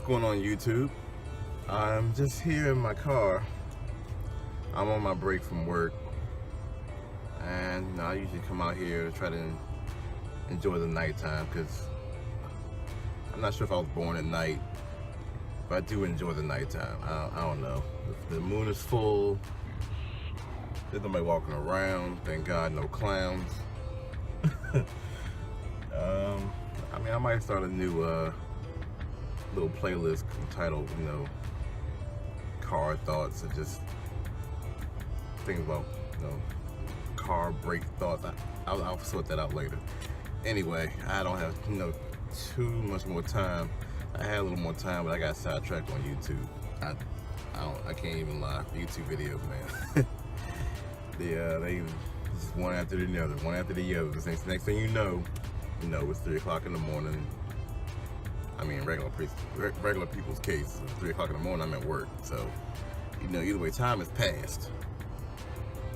going on YouTube? I'm just here in my car. I'm on my break from work, and I usually come out here to try to enjoy the nighttime because I'm not sure if I was born at night, but I do enjoy the nighttime. I don't know. The moon is full. There's nobody walking around. Thank God, no clowns. I mean, I might start a new little playlist entitled, car thoughts, or just things about, car break thoughts. I'll sort that out later. Anyway, I don't have, too much more time. I had a little more time, but I got sidetracked on YouTube. I can't even lie. YouTube videos, man. They just one after the other, one after the other. Next thing you know, it's 3 o'clock in the morning. I mean, regular people's case, it's 3 o'clock in the morning, I'm at work. So, either way, time has passed.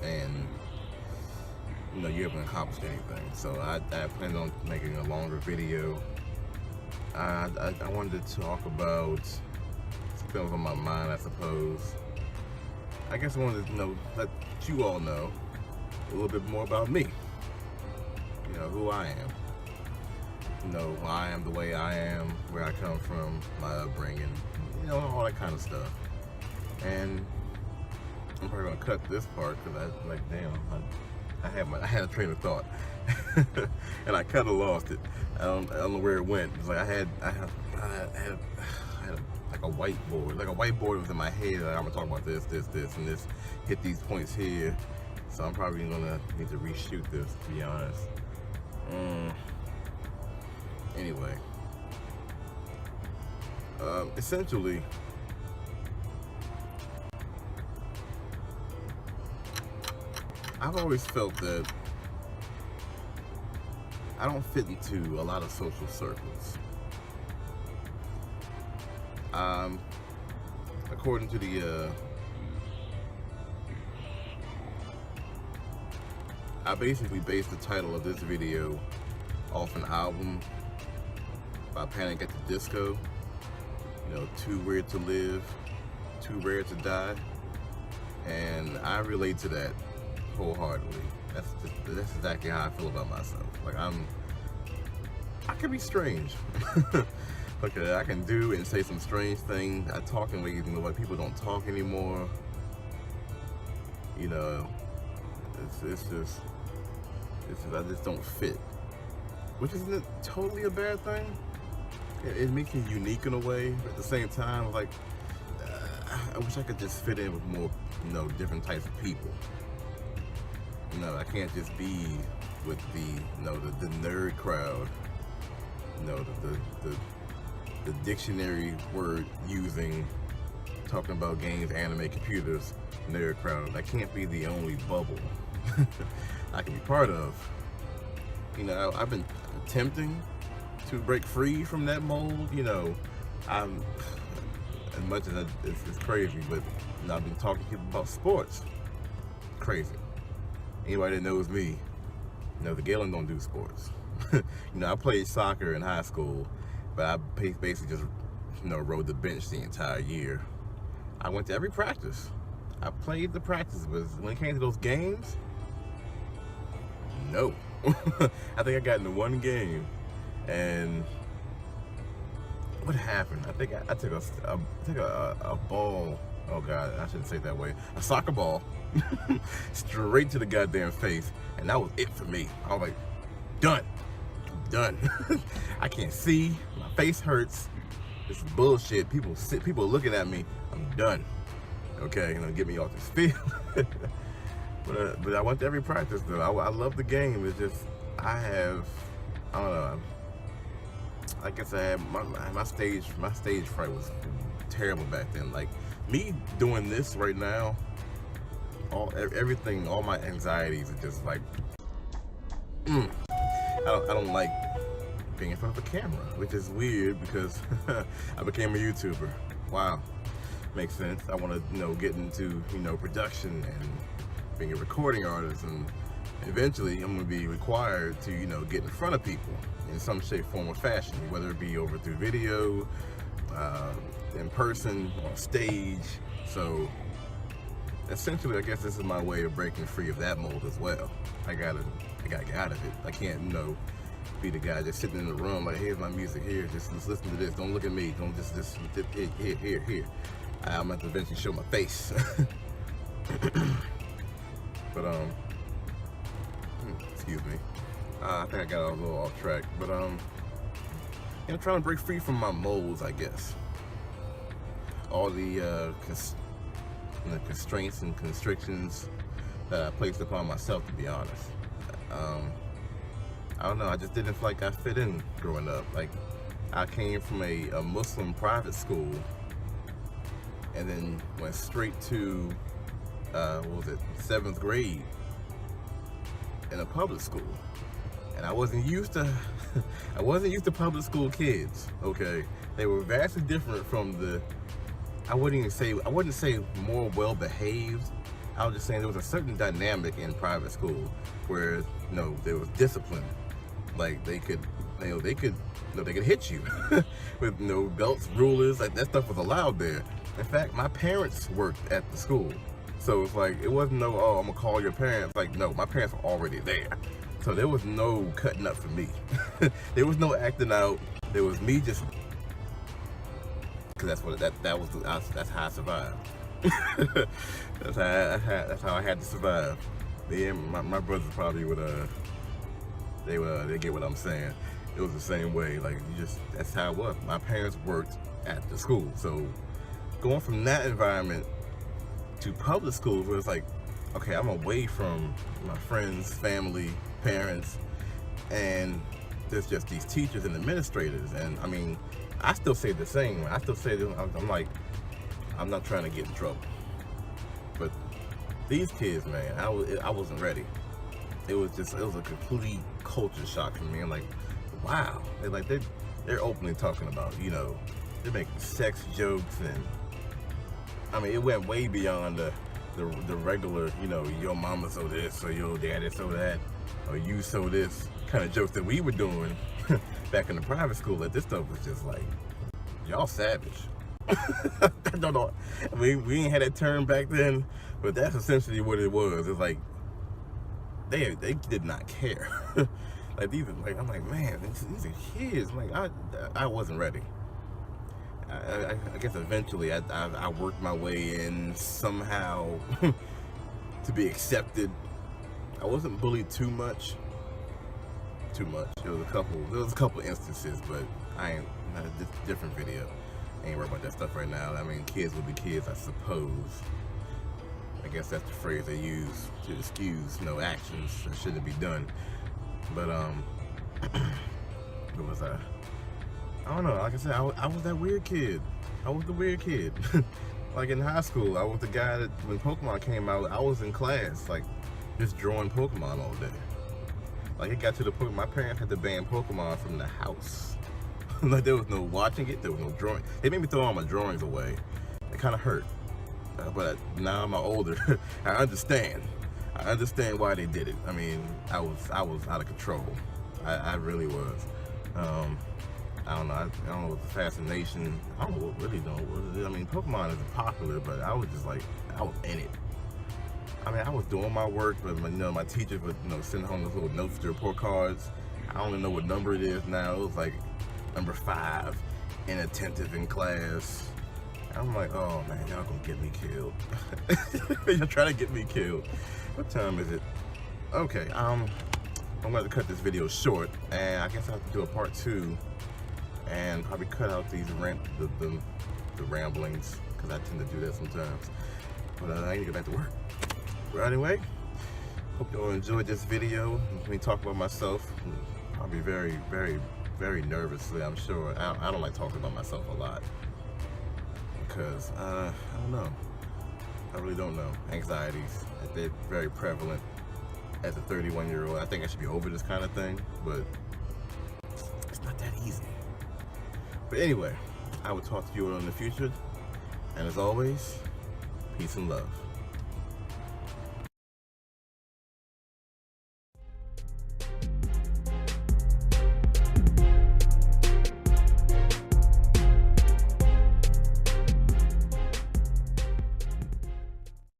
And, you haven't accomplished anything. So I planned on making a longer video. I wanted to talk about something on my mind, I suppose. I guess I wanted to let you all know a little bit more about me. Who I am. Why I am the way I am, where I come from, my upbringing, all that kind of stuff. And I'm probably gonna cut this part because I had a train of thought, and I kind of lost it. I don't know where it went. It's like I had like a whiteboard. Like a whiteboard was in my head. Like, I'm gonna talk about this, and this. Hit these points here. So I'm probably gonna need to reshoot this, to be honest. Anyway, essentially, I've always felt that I don't fit into a lot of social circles. According to the, I basically based the title of this video off an album by Panic! At the Disco. Too Weird to Live, Too Rare to Die, and I relate to that wholeheartedly. That's exactly how I feel about myself. Like I can be strange. Okay, I can do and say some strange things. I talk in ways like people don't talk anymore. It's just I just don't fit, which isn't totally a bad thing. It makes me unique in a way, but at the same time, like, I wish I could just fit in with more, different types of people. I can't just be with the nerd crowd, the dictionary word using, talking about games, anime, computers, nerd crowd. I can't be the only bubble I can be part of. I've been attempting to break free from that mold. I'm, as much as it's crazy, but I've been talking to people about sports. Crazy. Anybody that knows me, the Galen don't do sports. I played soccer in high school, but I basically just, rode the bench the entire year. I went to every practice. I played the practice, but when it came to those games, no. I think I got into one game, and what happened? I think I took a ball. Oh God, I shouldn't say it that way. A soccer ball, straight to the goddamn face, and that was it for me. I was like, done. I can't see. My face hurts. This is bullshit. People looking at me. I'm done. Okay, get me off this field. But I went to every practice though. I love the game. It's just I don't know. I guess I had my stage fright was terrible back then. Like me doing this right now, everything, all my anxieties are just like, I don't like being in front of a camera, which is weird because I became a YouTuber. Wow, makes sense. I want to get into production and being a recording artist, and eventually I'm going to be required to get in front of people in some shape, form, or fashion, whether it be over through video, in person, on stage. So essentially, I guess this is my way of breaking free of that mold as well. I gotta get out of it. I can't, be the guy just sitting in the room like, here's my music, here, just listen to this. Don't look at me. Don't just here. I'm gonna have to eventually show my face. But excuse me. I think I got a little off track. But trying to break free from my molds, I guess. All the constraints and constrictions that I placed upon myself, to be honest. I don't know, I just didn't feel like I fit in growing up. Like, I came from a Muslim private school and then went straight to, 7th grade in a public school. And I wasn't used to, public school kids, okay? They were vastly different from I wouldn't say more well-behaved. I was just saying there was a certain dynamic in private school where, there was discipline. Like, they could hit you with belts, rulers. Like, that stuff was allowed there. In fact, my parents worked at the school, so it's like it wasn't I'm gonna call your parents. Like, no, my parents were already there, so there was no cutting up for me. There was no acting out. There was me just, because that's how I survived. That's how I had to survive. My brothers probably would they get what I'm saying. It was the same way. Like, that's how it was. My parents worked at the school, so going from that environment to public schools where it's like, okay, I'm away from my friends, family, parents, and there's just these teachers and administrators. And I mean, I still say the same. I still say I'm like, I'm not trying to get in trouble, but these kids, man, I wasn't ready. It was a complete culture shock for me. I'm like, wow, they're openly talking about, they're making sex jokes, and I mean, it went way beyond the regular, your mama so this, or your daddy so that, or you so this kind of jokes that we were doing back in the private school. That this stuff was just like, y'all savage. I don't know. I mean, we ain't had that term back then, but that's essentially what it was. It's like they did not care. Like, I'm like, man, these are kids. Like, I wasn't ready. I guess eventually I worked my way in somehow to be accepted. I wasn't bullied too much. There was a couple instances, but different video. I ain't worried about that stuff right now. I mean, kids will be kids, I suppose. I guess that's the phrase they use to excuse actions that shouldn't be done. But it was I don't know. Like I said, I was that weird kid. I was the weird kid. Like, in high school, I was the guy that when Pokemon came out, I was in class, like, just drawing Pokemon all day. Like, it got to the point my parents had to ban Pokemon from the house. Like, there was no watching it, there was no drawing. They made me throw all my drawings away. It kind of hurt. But now I'm older. I understand why they did it. I mean, I was out of control. I really was. I don't know. I don't know what the fascination. I don't know what really know what it is. I mean, Pokemon is popular, but I was just like, I was in it. I mean, I was doing my work, but my teachers would send home those little notes to report cards. I don't even know what number it is now. It was like number 5, inattentive in class. I'm like, oh man, y'all gonna get me killed. You're trying to get me killed. What time is it? Okay, I'm gonna cut this video short, and I guess I have to do a part 2, and probably cut out these the ramblings, because I tend to do that sometimes. But I need to get back to work. But anyway, hope you all enjoyed this video. Let me talk about myself. I'll be very, very, very nervously, I'm sure. I don't like talking about myself a lot. Because, I don't know. I really don't know. Anxieties, they're very prevalent as a 31-year-old. I think I should be over this kind of thing, but it's not that easy. But anyway, I will talk to you all in the future. And as always, peace and love.